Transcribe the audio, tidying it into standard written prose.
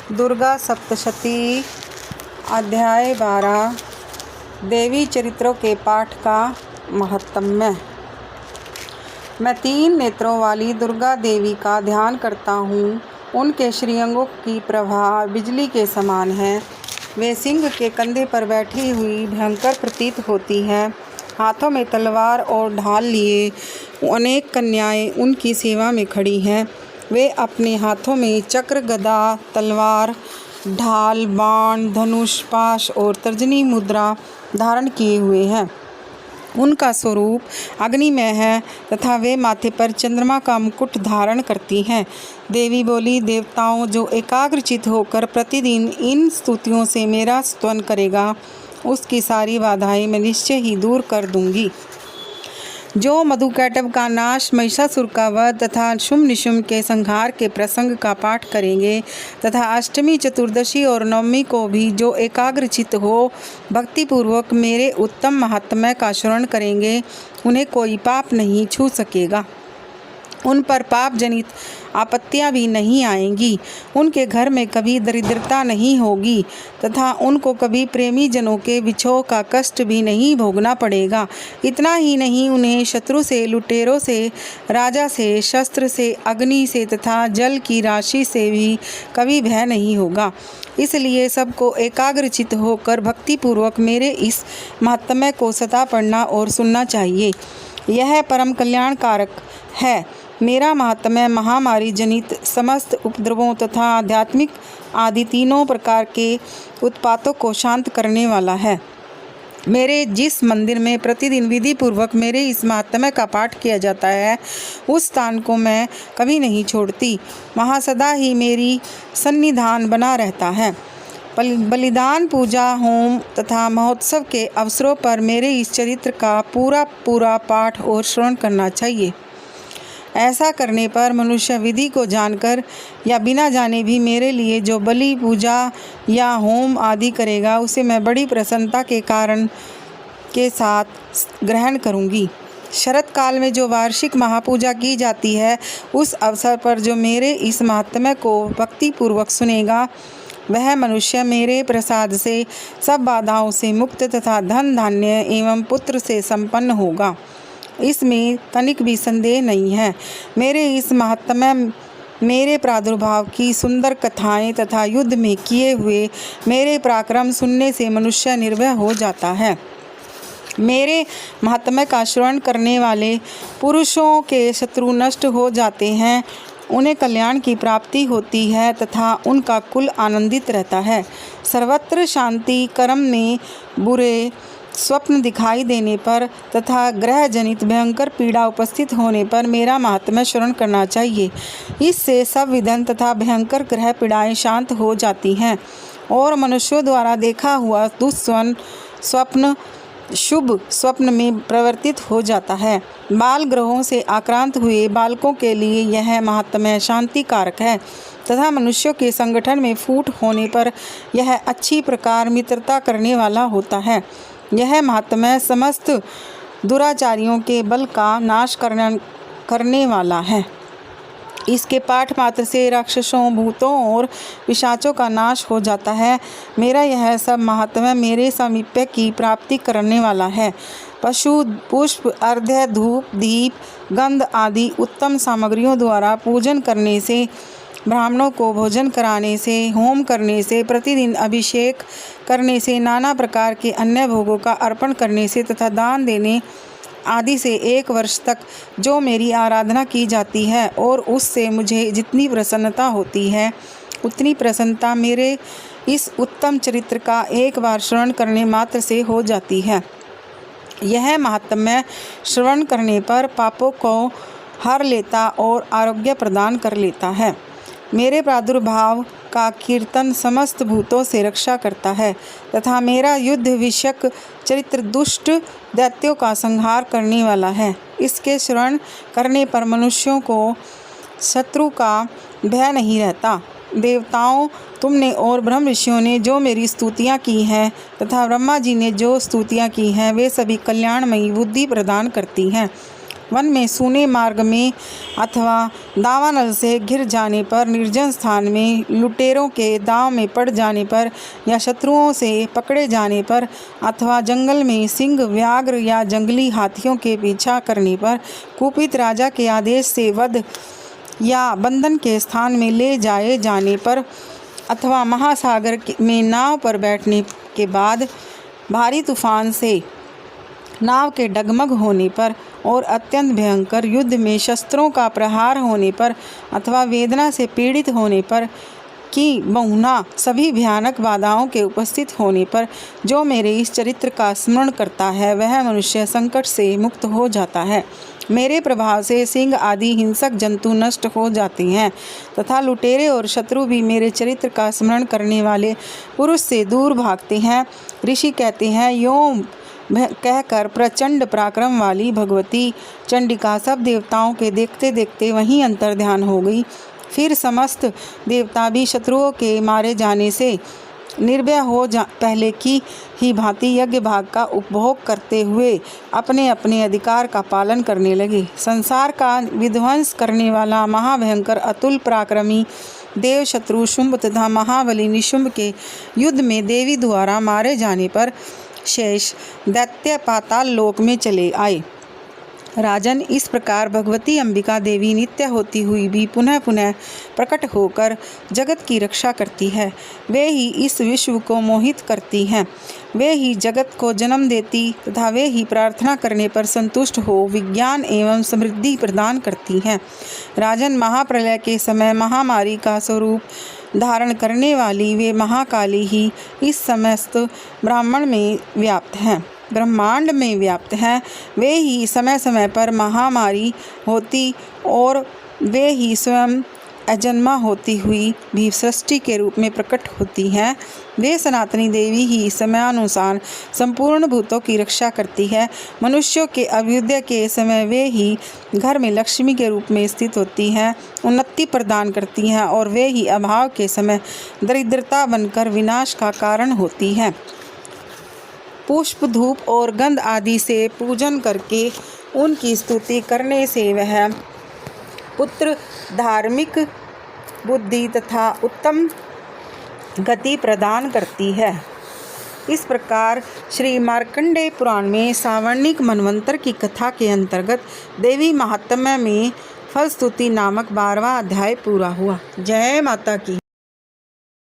दुर्गा सप्तशती अध्याय 12 देवी चरित्रों के पाठ का महत्म्य। मैं 3 नेत्रों वाली दुर्गा देवी का ध्यान करता हूँ। उनके श्रीअंगों की प्रभा बिजली के समान है। वे सिंह के कंधे पर बैठी हुई भयंकर प्रतीत होती है। हाथों में तलवार और ढाल लिए अनेक कन्याएं उनकी सेवा में खड़ी हैं। वे अपने हाथों में चक्र, गदा, तलवार, ढाल, बाण, धनुष, पाश और तर्जनी मुद्रा धारण किए हुए हैं। उनका स्वरूप अग्निमय है तथा वे माथे पर चंद्रमा का मुकुट धारण करती हैं। देवी बोली, देवताओं, जो एकाग्रचित होकर प्रतिदिन इन स्तुतियों से मेरा स्तवन करेगा, उसकी सारी बाधाएं मैं निश्चय ही दूर कर दूंगी। जो मधुकैटभ का नाश, महिषासुर का वध तथा शुंभ निशुंभ के संहार के प्रसंग का पाठ करेंगे तथा अष्टमी, चतुर्दशी और नवमी को भी जो एकाग्रचित हो भक्तिपूर्वक मेरे उत्तम महात्म्य का श्रवण करेंगे, उन्हें कोई पाप नहीं छू सकेगा। उन पर पाप जनित आपत्तियां भी नहीं आएंगी। उनके घर में कभी दरिद्रता नहीं होगी तथा उनको कभी प्रेमी जनों के विछोह का कष्ट भी नहीं भोगना पड़ेगा। इतना ही नहीं, उन्हें शत्रु से, लुटेरों से, राजा से, शस्त्र से, अग्नि से तथा जल की राशि से भी कभी भय नहीं होगा। इसलिए सबको एकाग्रचित होकर भक्तिपूर्वक मेरे इस महात्म्य को सदा पढ़ना और सुनना चाहिए। यह परम कल्याणकारक है। मेरा महात्म्य महामारी जनित समस्त उपद्रवों तथा आध्यात्मिक आदि तीनों प्रकार के उत्पातों को शांत करने वाला है। मेरे जिस मंदिर में प्रतिदिन विधि पूर्वक मेरे इस महात्म्य का पाठ किया जाता है, उस स्थान को मैं कभी नहीं छोड़ती। वहाँ सदा ही मेरी सन्निधान बना रहता है। बलिदान, पूजा, होम तथा महोत्सव के अवसरों पर मेरे इस चरित्र का पूरा पाठ और श्रवण करना चाहिए। ऐसा करने पर मनुष्य विधि को जानकर या बिना जाने भी मेरे लिए जो बलि, पूजा या होम आदि करेगा, उसे मैं बड़ी प्रसन्नता के साथ ग्रहण करूँगी। शरत काल में जो वार्षिक महापूजा की जाती है, उस अवसर पर जो मेरे इस महात्म्य को भक्तिपूर्वक सुनेगा, वह मनुष्य मेरे प्रसाद से सब बाधाओं से मुक्त तथा धन, धान्य एवं पुत्र से संपन्न होगा। इसमें तनिक भी संदेह नहीं है। मेरे इस महात्म्य, मेरे प्रादुर्भाव की सुंदर कथाएं तथा युद्ध में किए हुए मेरे पराक्रम सुनने से मनुष्य निर्भय हो जाता है। मेरे महात्म्य का श्रवण करने वाले पुरुषों के शत्रु नष्ट हो जाते हैं, उन्हें कल्याण की प्राप्ति होती है तथा उनका कुल आनंदित रहता है। सर्वत्र शांति, कर्म में बुरे स्वप्न दिखाई देने पर तथा ग्रह जनित भयंकर पीड़ा उपस्थित होने पर मेरा महात्म्य श्रवण करना चाहिए। इससे सब विघ्न तथा भयंकर ग्रह पीड़ाएं शांत हो जाती हैं और मनुष्यों द्वारा देखा हुआ दुःस्वप्न शुभ स्वप्न में परिवर्तित हो जाता है। बाल ग्रहों से आक्रांत हुए बालकों के लिए यह महात्म्य शांति कारक है तथा मनुष्यों के संगठन में फूट होने पर यह अच्छी प्रकार मित्रता करने वाला होता है। यह महात्म्य समस्त दुराचारियों के बल का नाश करने वाला है। इसके पाठ मात्र से राक्षसों, भूतों और पिशाचों का नाश हो जाता है। मेरा यह सब महात्म्य मेरे सामीप्य की प्राप्ति करने वाला है। पशु, पुष्प, अर्घ्य, धूप, दीप, गंध आदि उत्तम सामग्रियों द्वारा पूजन करने से, ब्राह्मणों को भोजन कराने से, होम करने से, प्रतिदिन अभिषेक करने से, नाना प्रकार के अन्य भोगों का अर्पण करने से तथा दान देने आदि से 1 वर्ष तक जो मेरी आराधना की जाती है और उससे मुझे जितनी प्रसन्नता होती है, उतनी प्रसन्नता मेरे इस उत्तम चरित्र का एक बार श्रवण करने मात्र से हो जाती है। यह महात्म्य श्रवण करने पर पापों को हर लेता और आरोग्य प्रदान कर लेता है। मेरे प्रादुर्भाव का कीर्तन समस्त भूतों से रक्षा करता है तथा मेरा युद्ध विषयक चरित्र दुष्ट दैत्यों का संहार करने वाला है। इसके श्रवण करने पर मनुष्यों को शत्रु का भय नहीं रहता। देवताओं, तुमने और ब्रह्म ऋषियों ने जो मेरी स्तुतियाँ की हैं तथा ब्रह्मा जी ने जो स्तुतियाँ की हैं, वे सभी कल्याणमयी बुद्धि प्रदान करती हैं। वन में सूने मार्ग में अथवा दावानल से घिर जाने पर, निर्जन स्थान में लुटेरों के दांव में पड़ जाने पर, या शत्रुओं से पकड़े जाने पर, अथवा जंगल में सिंह, व्याघ्र या जंगली हाथियों के पीछा करने पर, कुपित राजा के आदेश से वध या बंधन के स्थान में ले जाए जाने पर, अथवा महासागर में नाव पर बैठने के बाद भारी तूफान से नाव के डगमग होने पर, और अत्यंत भयंकर युद्ध में शस्त्रों का प्रहार होने पर, अथवा वेदना से पीड़ित होने पर, कि बहुना सभी भयानक बाधाओं के उपस्थित होने पर जो मेरे इस चरित्र का स्मरण करता है वह मनुष्य संकट से मुक्त हो जाता है। मेरे प्रभाव से सिंह आदि हिंसक जंतु नष्ट हो जाते हैं तथा लुटेरे और शत्रु भी मेरे चरित्र का स्मरण करने वाले पुरुष से दूर भागते हैं। ऋषि कहते हैं, यों कहकर प्रचंड पराक्रम वाली भगवती चंडिका सब देवताओं के देखते देखते वहीं अंतर ध्यान हो गई। फिर समस्त देवता भी शत्रुओं के मारे जाने से निर्भय हो पहले की ही भांति यज्ञ भाग का उपभोग करते हुए अपने अपने अधिकार का पालन करने लगे। संसार का विध्वंस करने वाला महाभयंकर अतुल पराक्रमी देव शत्रु शुंभ तथा महाबली निशुंभ के युद्ध में देवी द्वारा मारे जाने पर शेष दैत्य पाताल लोक में चले आए। राजन, इस प्रकार भगवती अंबिका देवी नित्य होती हुई भी पुनः पुनः प्रकट होकर जगत की रक्षा करती है। वे ही इस विश्व को मोहित करती हैं, वे ही जगत को जन्म देती तथा वे ही प्रार्थना करने पर संतुष्ट हो विज्ञान एवं समृद्धि प्रदान करती हैं। राजन, महाप्रलय के समय महामारी का स्वरूप धारण करने वाली वे महाकाली ही इस समस्त ब्रह्मांड में व्याप्त हैं। वे ही समय समय पर महामारी होती और वे ही स्वयं अजन्मा होती हुई भी सृष्टि के रूप में प्रकट होती हैं। वे सनातनी देवी ही समयानुसार संपूर्ण भूतों की रक्षा करती है। मनुष्यों के अभ्युदय के समय वे ही घर में लक्ष्मी के रूप में स्थित होती हैं, उन्नति प्रदान करती हैं, और वे ही अभाव के समय दरिद्रता बनकर विनाश का कारण होती हैं। पुष्प, धूप और गंध आदि से पूजन करके उनकी स्तुति करने से वह पुत्र, धार्मिक बुद्धि तथा उत्तम गति प्रदान करती है। इस प्रकार श्री मार्कंडेय पुराण में सावर्णिक मनवंतर की कथा के अंतर्गत देवी महात्म्य में फलस्तुति नामक 12वां अध्याय पूरा हुआ। जय माता की।